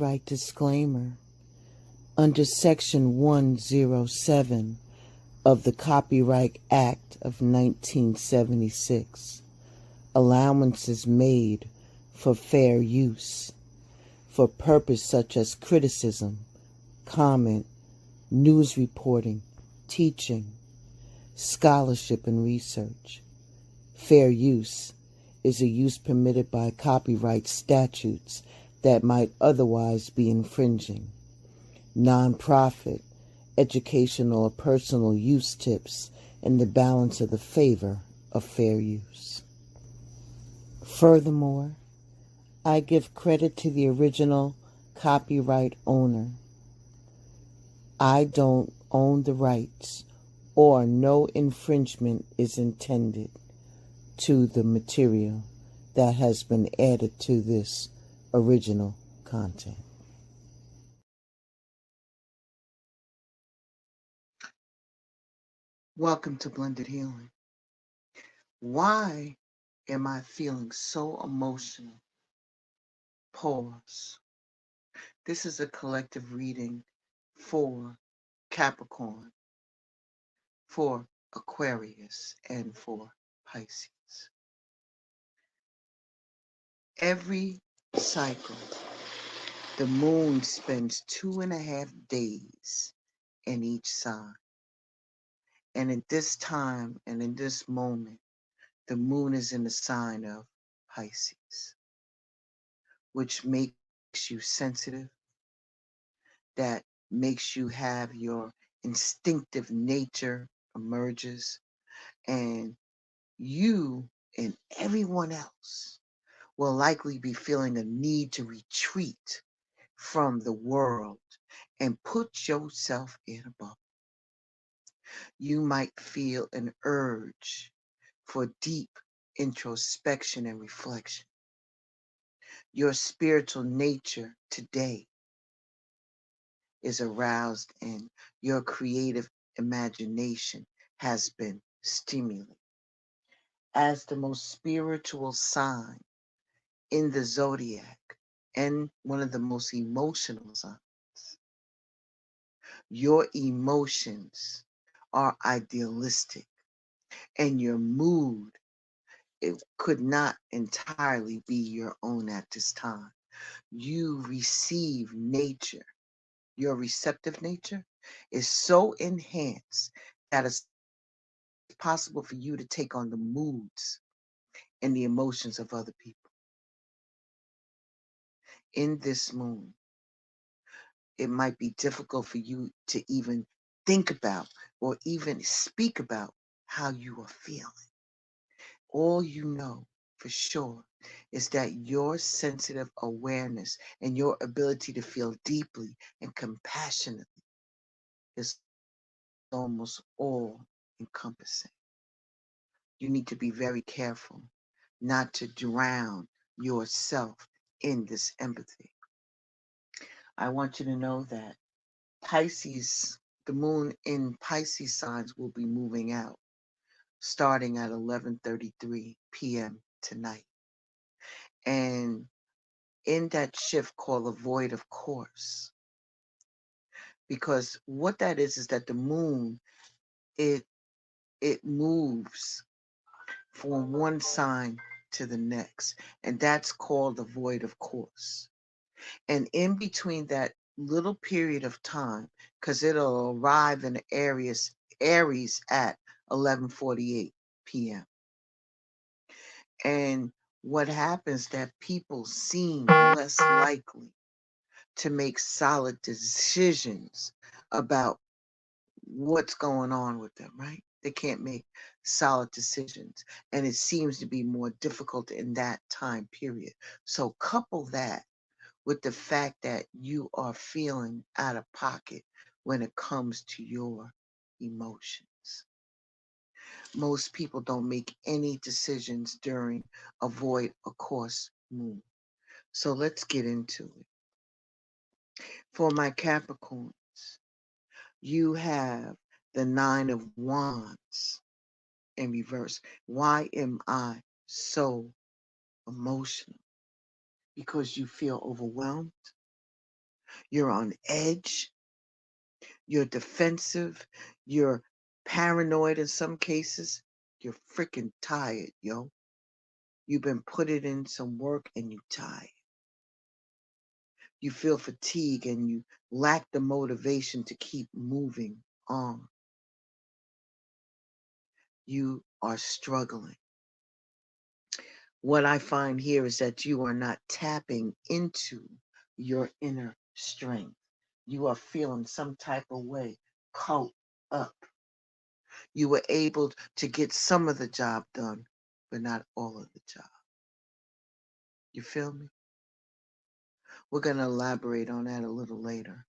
Copyright disclaimer. Under Section 107 of the Copyright Act of 1976, allowances made for fair use for purpose such as criticism, comment, news reporting, teaching, scholarship, and research. Fair use is a use permitted by copyright statutes that might otherwise be infringing. Non-profit, educational, or personal use tips in the balance of the favor of fair use. Furthermore, I give credit to the original copyright owner. I don't own the rights, or no infringement is intended to the material that has been added to this original content. Welcome to Blended Healing. Why am I feeling so emotional? Pause. This is a collective reading for Capricorn, for Aquarius, and for Pisces. Every cycle, the moon spends 2.5 days in each sign. And at this time and in this moment, the moon is in the sign of Pisces, which makes you sensitive, that makes you have your instinctive nature emerges, and you and everyone else will likely be feeling a need to retreat from the world and put yourself in a bubble. You might feel an urge for deep introspection and reflection. Your spiritual nature today is aroused and your creative imagination has been stimulated. As the most spiritual sign in the zodiac and one of the most emotional signs, your emotions are idealistic and your mood, it could not entirely be your own at this time. You receive nature. Your receptive nature is so enhanced that it's possible for you to take on the moods and the emotions of other people. In this moon, it might be difficult for you to even think about or even speak about how you are feeling. All you know for sure is that your sensitive awareness and your ability to feel deeply and compassionately is almost all encompassing. You need to be very careful not to drown yourself in this empathy. I want you to know that Pisces, the moon in Pisces signs will be moving out starting at 11:33 p.m. tonight. And in that shift called the void of course, because what that is that the moon, it moves from one sign to the next, and that's called the void of course. And in between that little period of time, because it'll arrive in Aries at 11:48 p.m. And what happens that people seem less likely to make solid decisions about what's going on with them, right? They can't make solid decisions. And it seems to be more difficult in that time period. So couple that with the fact that you are feeling out of pocket when it comes to your emotions. Most people don't make any decisions during a void of course moon. So let's get into it. For my Capricorns, you have the 9 of Wands in reverse. Why am I so emotional? Because you feel overwhelmed. You're on edge. You're defensive. You're paranoid in some cases. You're freaking tired, yo. You've been putting in some work and you're tired. You feel fatigue and you lack the motivation to keep moving on. You are struggling. What I find here is that you are not tapping into your inner strength. You are feeling some type of way, caught up. You were able to get some of the job done, but not all of the job. You feel me? We're going to elaborate on that a little later.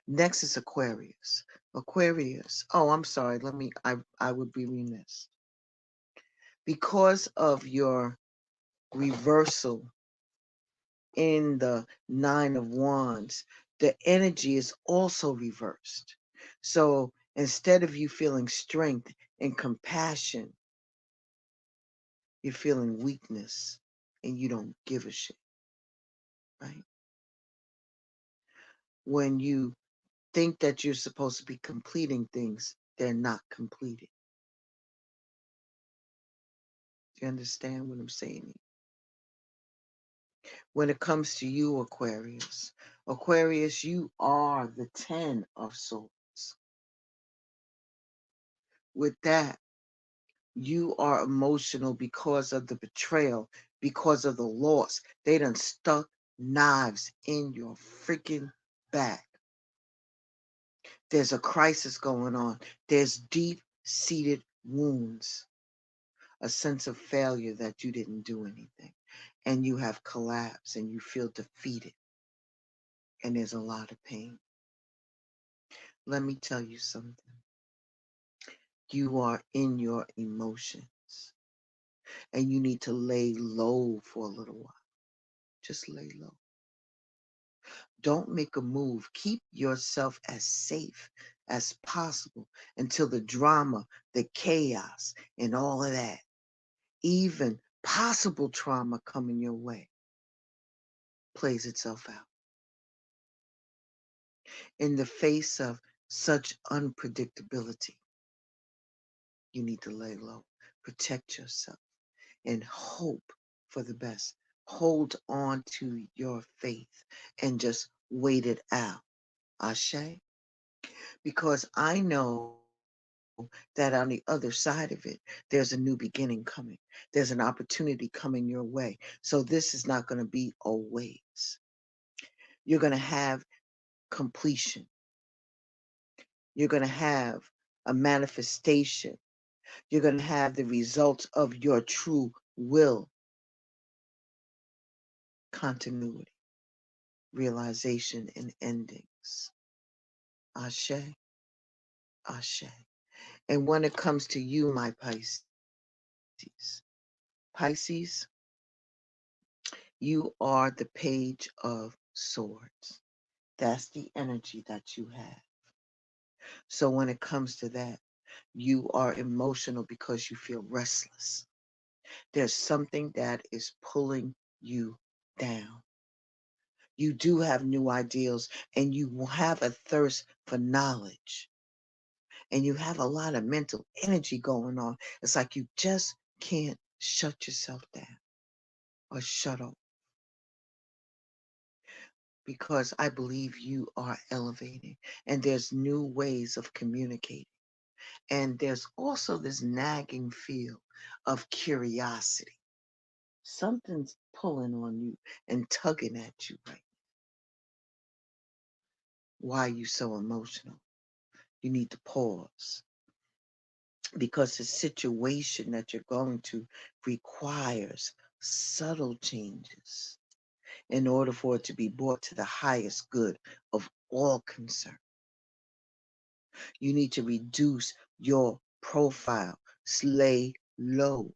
Next is Aquarius. Aquarius. Oh, I'm sorry. I would be remiss. Because of your reversal in the Nine of Wands, the energy is also reversed. So instead of you feeling strength and compassion, you're feeling weakness and you don't give a shit, right? When you think that you're supposed to be completing things, they're not completed. Do you understand what I'm saying? When it comes to you, Aquarius, Aquarius, you are the 10 of swords. With that, you are emotional because of the betrayal, because of the loss. They done stuck knives in your freaking back. There's a crisis going on. There's deep-seated wounds, a sense of failure that you didn't do anything. And you have collapsed and you feel defeated. And there's a lot of pain. Let me tell you something. You are in your emotions. And you need to lay low for a little while. Just lay low. Don't make a move. Keep yourself as safe as possible until the drama, the chaos, and all of that, even possible trauma coming your way, plays itself out. In the face of such unpredictability, you need to lay low, protect yourself, and hope for the best. Hold on to your faith and just wait it out. Ashe? Because I know that on the other side of it, there's a new beginning coming. There's an opportunity coming your way. So this is not going to be always. You're going to have completion. You're going to have a manifestation. You're going to have the results of your true will, continuity, realization, and endings. Ashe, ashe. And when it comes to you, my Pisces, you are the Page of Swords. That's the energy that you have. So when it comes to that, you are emotional because you feel restless. There's something that is pulling you down. You do have new ideals and you will have a thirst for knowledge. And you have a lot of mental energy going on. It's like you just can't shut yourself down or shut off. Because I believe you are elevating and there's new ways of communicating. And there's also this nagging feel of curiosity. Something's pulling on you and tugging at you right now. Why are you so emotional? You need to pause because the situation that you're going to requires subtle changes in order for it to be brought to the highest good of all concerned. You need to reduce your profile, lay low,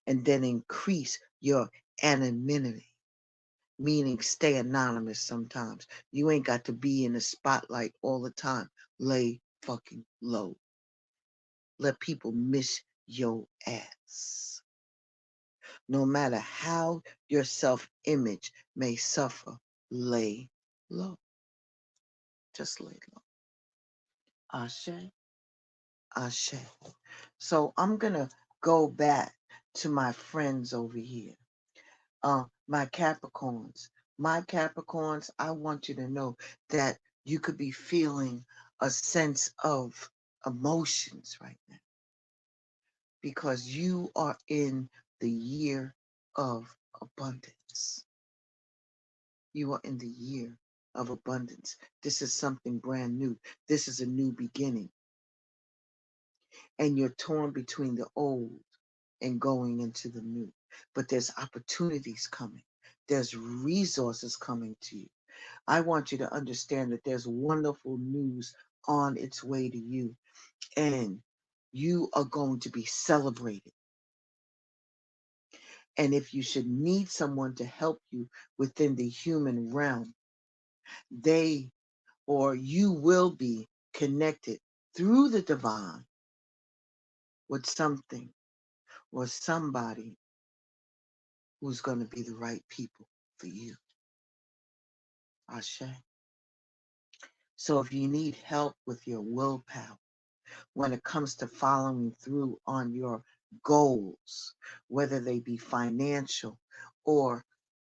and then increase your anonymity, meaning stay anonymous sometimes. You ain't got to be in the spotlight all the time. Lay fucking low. Let people miss your ass. No matter how your self-image may suffer, lay low. Just lay low. Ashe, ashe. So I'm going to go back to my friends over here. My Capricorns. My Capricorns, I want you to know that you could be feeling a sense of emotions right now because you are in the year of abundance. You are in the year of abundance. This is something brand new. This is a new beginning. And you're torn between the old and going into the new. But there's opportunities coming. There's resources coming to you. I want you to understand that there's wonderful news on its way to you. And you are going to be celebrated. And if you should need someone to help you within the human realm, they or you will be connected through the divine with something or somebody who's going to be the right people for you. Ashe. So if you need help with your willpower, when it comes to following through on your goals, whether they be financial or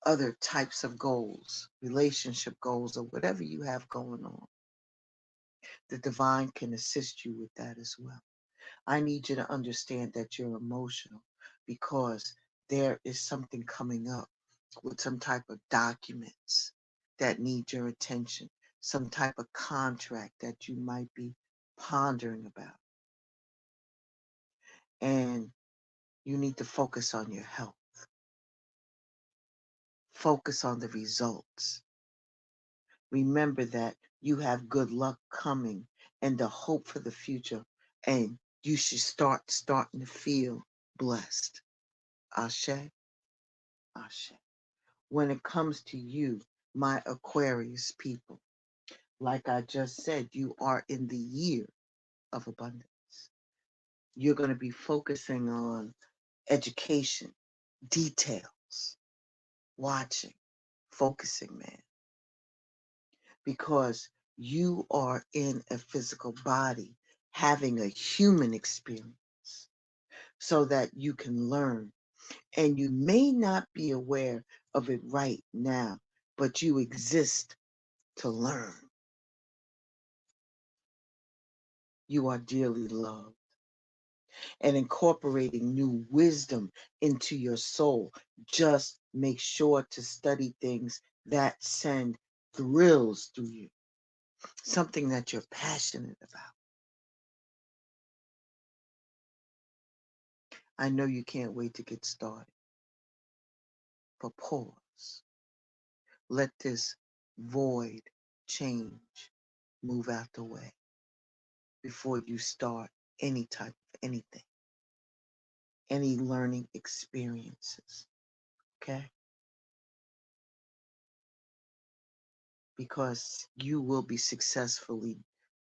other types of goals, relationship goals, or whatever you have going on, the divine can assist you with that as well. I need you to understand that you're emotional because there is something coming up with some type of documents that need your attention, some type of contract that you might be pondering about. And you need to focus on your health. Focus on the results. Remember that you have good luck coming and the hope for the future. And you should starting to feel blessed. Ashe, ashe. When it comes to you, my Aquarius people, like I just said, you are in the year of abundance. You're going to be focusing on education, details, watching, focusing, man, because you are in a physical body having a human experience so that you can learn. And you may not be aware of it right now, but you exist to learn. You are dearly loved. And incorporating new wisdom into your soul. Just make sure to study things that send thrills through you, something that you're passionate about. I know you can't wait to get started, but pause. Let this void change move out the way before you start any type of anything, any learning experiences, okay? Because you will be successfully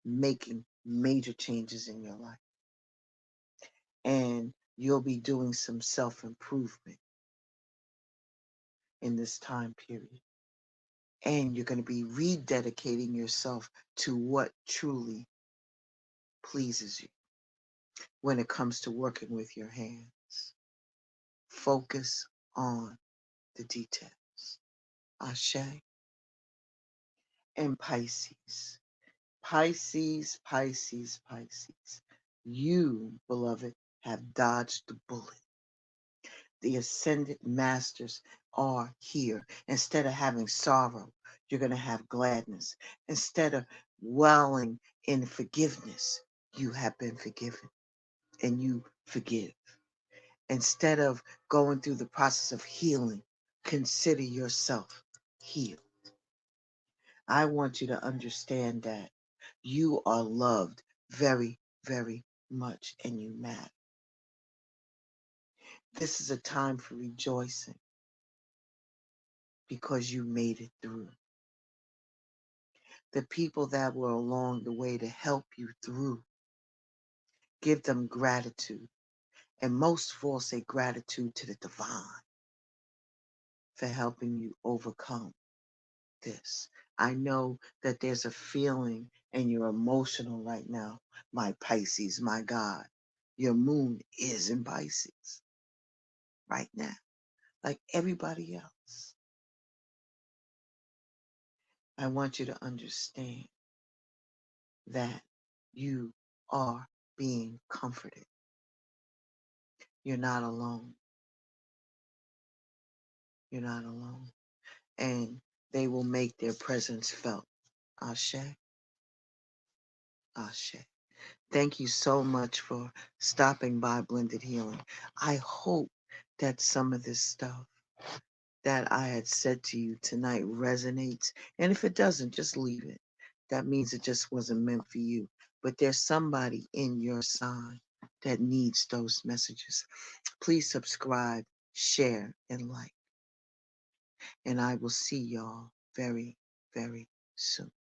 making major changes in your life. And you'll be doing some self-improvement in this time period. And you're going to be rededicating yourself to what truly pleases you when it comes to working with your hands. Focus on the details. Ashe and Pisces. Pisces, Pisces, Pisces. You, beloved, have dodged the bullet. The ascended masters are here. Instead of having sorrow, you're going to have gladness. Instead of dwelling in forgiveness, you have been forgiven and you forgive. Instead of going through the process of healing, consider yourself healed. I want you to understand that you are loved very, very much and you matter. This is a time for rejoicing because you made it through. The people that were along the way to help you through, give them gratitude. And most of all, say gratitude to the divine for helping you overcome this. I know that there's a feeling and you're emotional right now, my Pisces, my God. Your moon is in Pisces right now, like everybody else. I want you to understand that you are being comforted. You're not alone. You're not alone. And they will make their presence felt. Ashe, Ashe. Thank you so much for stopping by Blended Healing. I hope that some of this stuff that I had said to you tonight resonates. And if it doesn't, just leave it. That means it just wasn't meant for you. But there's somebody in your sign that needs those messages. Please subscribe, share, and like. And I will see y'all very, very soon.